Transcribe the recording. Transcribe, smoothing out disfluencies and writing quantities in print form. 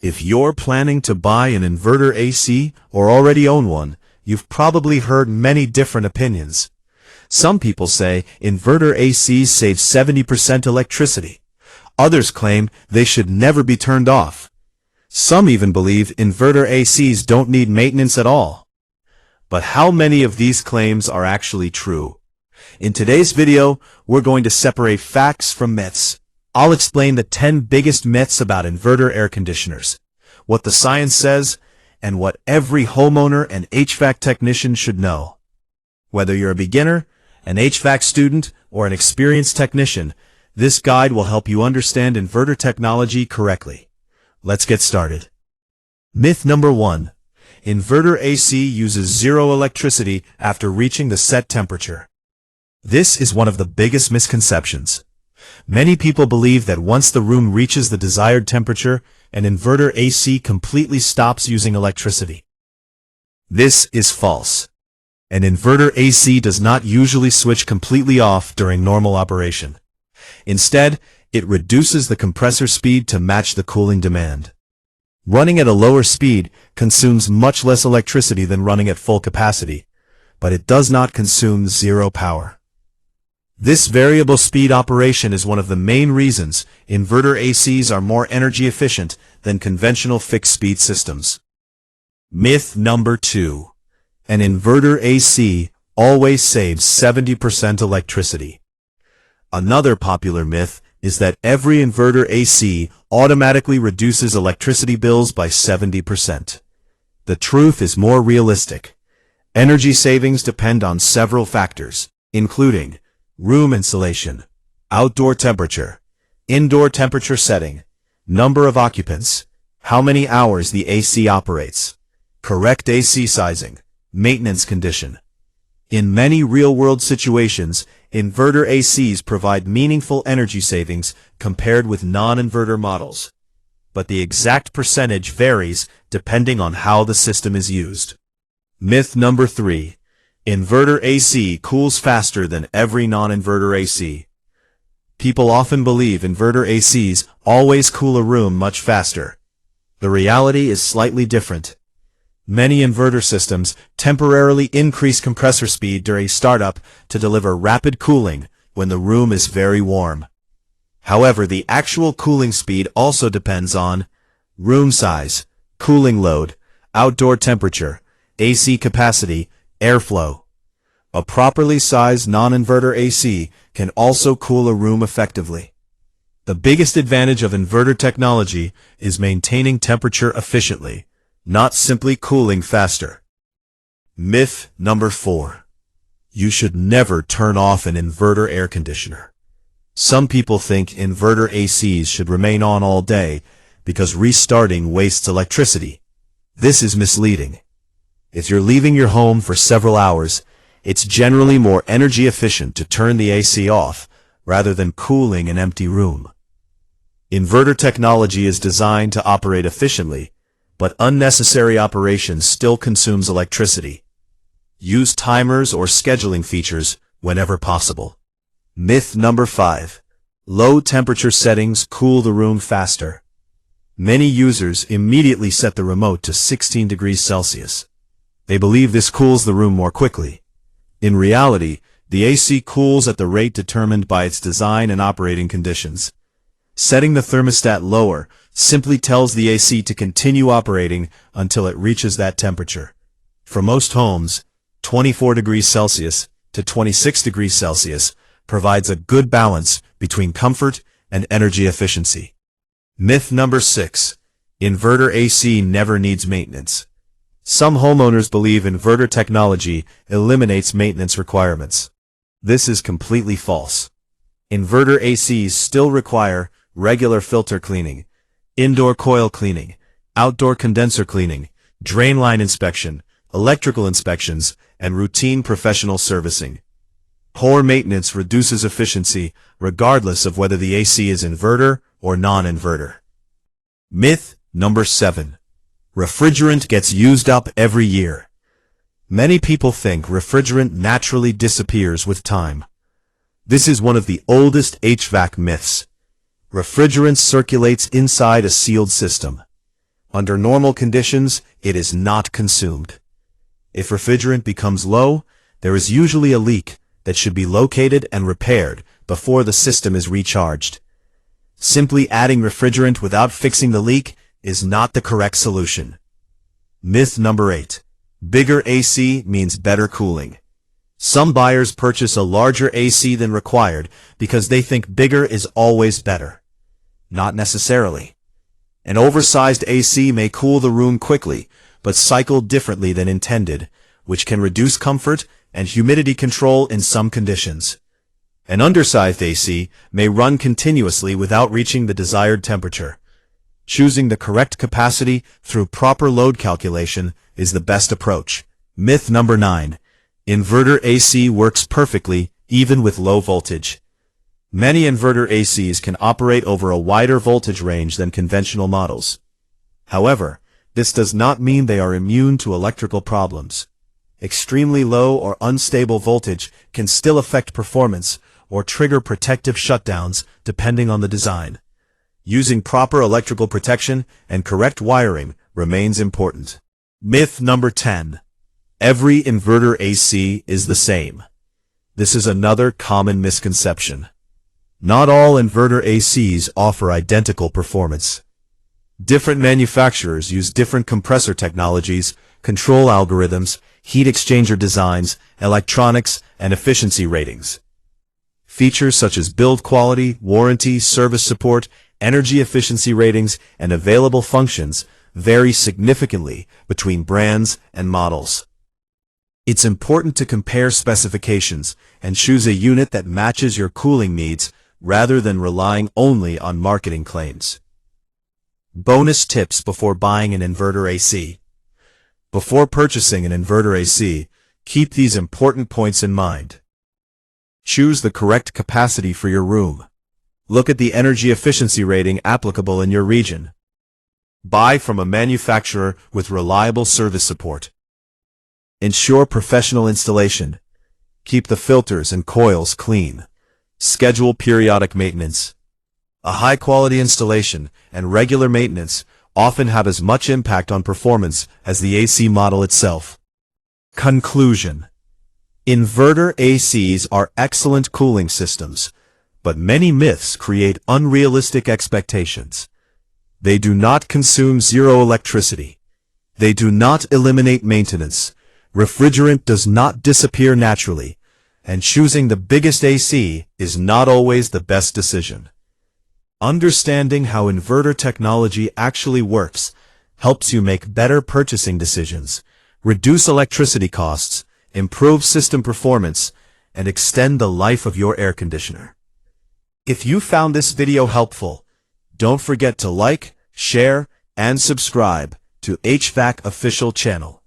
If you're planning to buy an inverter AC or already own one, you've probably heard many different opinions. Some people say inverter ACs save 70% electricity. Others claim they should never be turned off. Some even believe inverter ACs don't need maintenance at all. But how many of these claims are actually true? In today's video, we're going to separate facts from myths. I'll explain the 10 biggest myths about inverter air conditioners, what the science says, and what every homeowner and HVAC technician should know. Whether you're a beginner, an HVAC student, or an experienced technician, this guide will help you understand inverter technology correctly. Let's get started. Myth number 1. Inverter AC uses zero electricity after reaching the set temperature. This is one of the biggest misconceptions. Many people believe that once the room reaches the desired temperature, an inverter AC completely stops using electricity. This is false. An inverter AC does not usually switch completely off during normal operation. Instead, it reduces the compressor speed to match the cooling demand. Running at a lower speed consumes much less electricity than running at full capacity, but it does not consume zero power. This variable speed operation is one of the main reasons inverter ACs are more energy efficient than conventional fixed speed systems. Myth number 2. An inverter AC always saves 70% electricity. Another popular myth is that every inverter AC automatically reduces electricity bills by 70%. The truth is more realistic. Energy savings depend on several factors, including room insulation, outdoor temperature, indoor temperature setting, number of occupants, how many hours the AC operates, correct AC sizing, maintenance condition. In many real-world situations, inverter ACs provide meaningful energy savings compared with non-inverter models. But the exact percentage varies depending on how the system is used. Myth number 3. Inverter AC cools faster than every non-inverter AC. People often believe inverter ACs always cool a room much faster. The reality is slightly different. Many inverter systems temporarily increase compressor speed during startup to deliver rapid cooling when the room is very warm. However, the actual cooling speed also depends on room size, cooling load, outdoor temperature, AC capacity, airflow. A properly sized non-inverter AC can also cool a room effectively. The biggest advantage of inverter technology is maintaining temperature efficiently, not simply cooling faster. Myth number 4. You should never turn off an inverter air conditioner. Some people think inverter ACs should remain on all day because restarting wastes electricity. This is misleading. If you're leaving your home for several hours, it's generally more energy efficient to turn the AC off rather than cooling an empty room. Inverter technology is designed to operate efficiently, but unnecessary operation still consumes electricity. Use timers or scheduling features whenever possible. Myth number 5. Low temperature settings cool the room faster. Many users immediately set the remote to 16 degrees Celsius. They believe this cools the room more quickly. In reality, the AC cools at the rate determined by its design and operating conditions. Setting the thermostat lower simply tells the AC to continue operating until it reaches that temperature. For most homes, 24 degrees Celsius to 26 degrees Celsius provides a good balance between comfort and energy efficiency. Myth number 6. Inverter AC never needs maintenance. Some homeowners believe inverter technology eliminates maintenance requirements. This is completely false. Inverter ACs still require regular filter cleaning, indoor coil cleaning, outdoor condenser cleaning, drain line inspection, electrical inspections, and routine professional servicing. Poor maintenance reduces efficiency regardless of whether the AC is inverter or non-inverter. Myth number 7. Refrigerant gets used up every year. Many people think refrigerant naturally disappears with time. This is one of the oldest HVAC myths. Refrigerant circulates inside a sealed system. Under normal conditions, it is not consumed. If refrigerant becomes low, there is usually a leak that should be located and repaired before the system is recharged. Simply adding refrigerant without fixing the leak is not the correct solution. Myth number 8. Bigger AC means better cooling. Some buyers purchase a larger AC than required because they think bigger is always better. Not necessarily. An oversized AC may cool the room quickly, but cycle differently than intended, which can reduce comfort and humidity control in some conditions. An undersized AC may run continuously without reaching the desired temperature. Choosing the correct capacity through proper load calculation is the best approach. Myth number 9. Inverter AC works perfectly even with low voltage. Many inverter ACs can operate over a wider voltage range than conventional models. However, this does not mean they are immune to electrical problems. Extremely low or unstable voltage can still affect performance or trigger protective shutdowns depending on the design. Using proper electrical protection and correct wiring remains important. Myth number 10. Every inverter AC is the same. This is another common misconception. Not all inverter ACs offer identical performance. Different manufacturers use different compressor technologies, control algorithms, heat exchanger designs, electronics, and efficiency ratings. Features such as build quality, warranty, service support, energy efficiency ratings, and available functions vary significantly between brands and models. It's important to compare specifications and choose a unit that matches your cooling needs rather than relying only on marketing claims. Bonus tips before buying an inverter AC. Before purchasing an inverter AC, keep these important points in mind. Choose the correct capacity for your room. Look at the energy efficiency rating applicable in your region. Buy from a manufacturer with reliable service support. Ensure professional installation. Keep the filters and coils clean. Schedule periodic maintenance. A high-quality installation and regular maintenance often have as much impact on performance as the AC model itself. Conclusion. Inverter ACs are excellent cooling systems, but many myths create unrealistic expectations. They do not consume zero electricity. They do not eliminate maintenance. Refrigerant does not disappear naturally, and choosing the biggest AC is not always the best decision. Understanding how inverter technology actually works helps you make better purchasing decisions, reduce electricity costs, improve system performance, and extend the life of your air conditioner. If you found this video helpful, don't forget to like, share, and subscribe to HVAC official channel.